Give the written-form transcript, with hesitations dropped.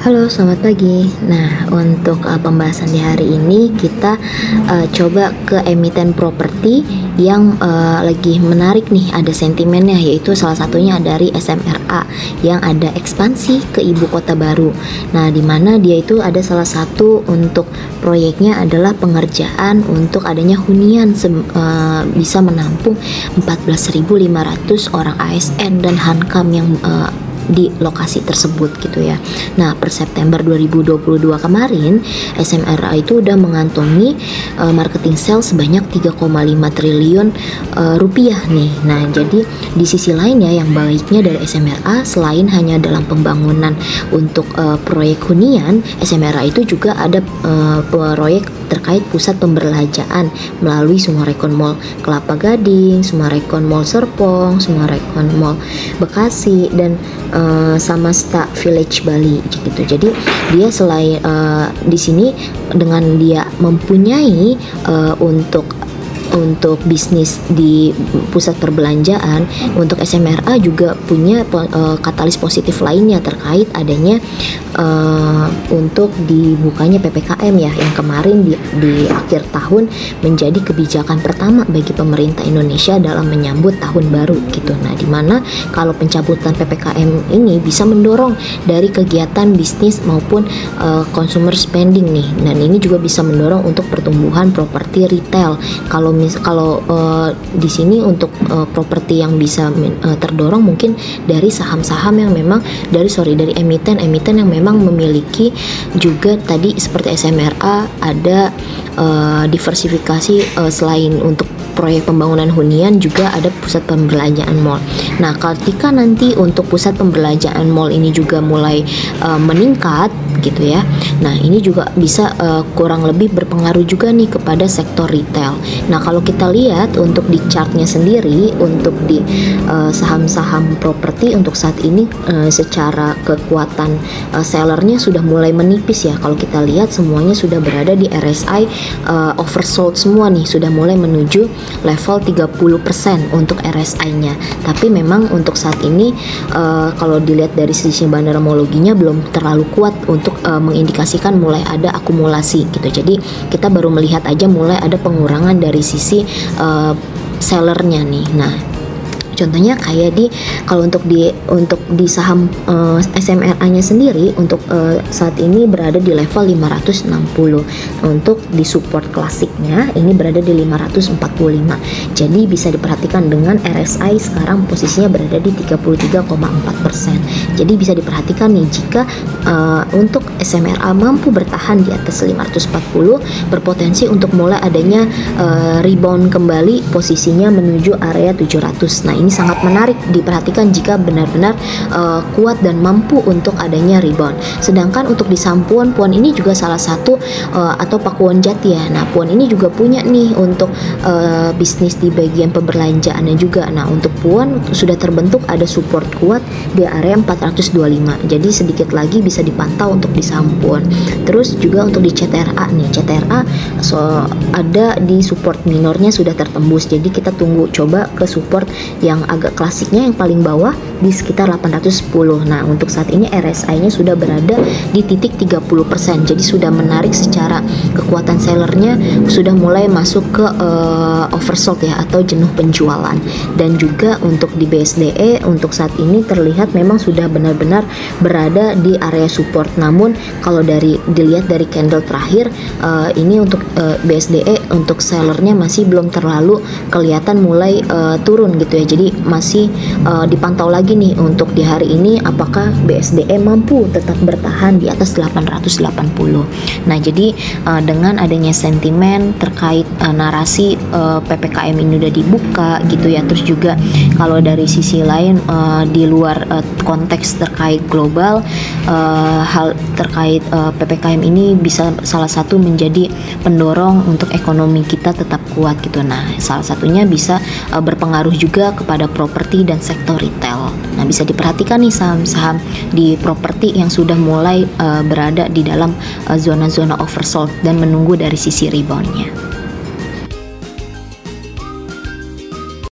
Halo, selamat pagi. Nah, untuk pembahasan di hari ini kita coba ke emiten properti yang lagi menarik nih, ada sentimennya, yaitu salah satunya dari SMRA yang ada ekspansi ke ibu kota baru. Nah, di mana dia itu ada salah satu untuk proyeknya adalah pengerjaan untuk adanya hunian bisa menampung 14.500 orang ASN dan Hankam yang di lokasi tersebut gitu ya. Nah, per September 2022 kemarin SMRA itu udah mengantongi marketing sales sebanyak 3,5 triliun rupiah nih. Nah, jadi di sisi lain ya, yang baiknya dari SMRA selain hanya dalam pembangunan untuk proyek hunian, SMRA itu juga ada proyek terkait pusat pembelanjaan melalui Sumarekon Mall Kelapa Gading, Sumarekon Mall Serpong, Sumarekon Mall Bekasi, dan Samasta Village Bali gitu. Jadi dia selain di sini dengan dia mempunyai untuk bisnis di pusat perbelanjaan, untuk SMRA juga punya katalis positif lainnya terkait adanya untuk dibukanya PPKM ya, yang kemarin di akhir tahun menjadi kebijakan pertama bagi pemerintah Indonesia dalam menyambut tahun baru gitu. Nah, dimana kalau pencabutan PPKM ini bisa mendorong dari kegiatan bisnis maupun consumer spending nih, dan ini juga bisa mendorong untuk pertumbuhan properti retail. Kalau di sini untuk properti yang bisa terdorong mungkin dari saham-saham yang memang dari emiten-emiten yang memang memiliki juga tadi seperti SMRA ada diversifikasi selain untuk proyek pembangunan hunian juga ada pusat pembelanjaan mall. Nah, ketika nanti untuk pusat pembelanjaan mall ini juga mulai meningkat gitu ya. Nah, ini juga bisa kurang lebih berpengaruh juga nih kepada sektor retail. Nah, kalau kita lihat untuk di chartnya sendiri untuk di saham-saham properti untuk saat ini secara kekuatan sellernya sudah mulai menipis ya. Kalau kita lihat semuanya sudah berada di RSI oversold semua nih, sudah mulai menuju level 30% untuk RSI-nya. Tapi memang untuk saat ini kalau dilihat dari sisi bandarmologinya belum terlalu kuat untuk mengindikasikan mulai ada akumulasi gitu. Jadi kita baru melihat aja mulai ada pengurangan dari sisi sellernya nih. Nah, contohnya kayak kalau untuk di saham SMRA-nya sendiri untuk saat ini berada di level 560. Untuk di support klasiknya ini berada di 545. Jadi bisa diperhatikan dengan RSI sekarang posisinya berada di 33,4%. Jadi bisa diperhatikan nih, jika untuk SMRA mampu bertahan di atas 540, berpotensi untuk mulai adanya rebound kembali posisinya menuju area 700. Nah, ini sangat menarik diperhatikan jika benar-benar kuat dan mampu untuk adanya rebound. Sedangkan untuk di saham Puan ini juga salah satu atau Pakuwon Jati ya. Nah, Puan ini juga punya nih untuk bisnis di bagian pemberlanjaannya juga. Nah, untuk Puan sudah terbentuk ada support kuat di area 425. Jadi sedikit lagi bisa dipantau untuk di saham Puan. Terus juga untuk di CTRA nih. CTRA ada di support minornya sudah tertembus. Jadi kita tunggu coba ke support yang agak klasiknya yang paling bawah di sekitar 810. Nah, untuk saat ini RSI-nya sudah berada di titik 30%. Jadi sudah menarik secara kekuatan sellernya sudah mulai masuk ke oversold ya, atau jenuh penjualan. Dan juga untuk di BSDE untuk saat ini terlihat memang sudah benar-benar berada di area support. Namun kalau dilihat dari candle terakhir ini untuk BSDE untuk sellernya masih belum terlalu kelihatan mulai turun gitu ya. Jadi masih dipantau lagi nih untuk di hari ini apakah BSDE mampu tetap bertahan di atas 880. Nah, jadi dengan adanya sentimen terkait narasi PPKM ini udah dibuka gitu ya. Terus juga kalau dari sisi lain di luar konteks terkait global, hal terkait PPKM ini bisa salah satu menjadi pendorong untuk ekonomi kita tetap kuat gitu. Nah, salah satunya bisa berpengaruh juga kepada properti dan sektor retail. Nah, bisa diperhatikan nih saham-saham di properti yang sudah mulai berada di dalam zona-zona oversold dan menunggu dari sisi reboundnya.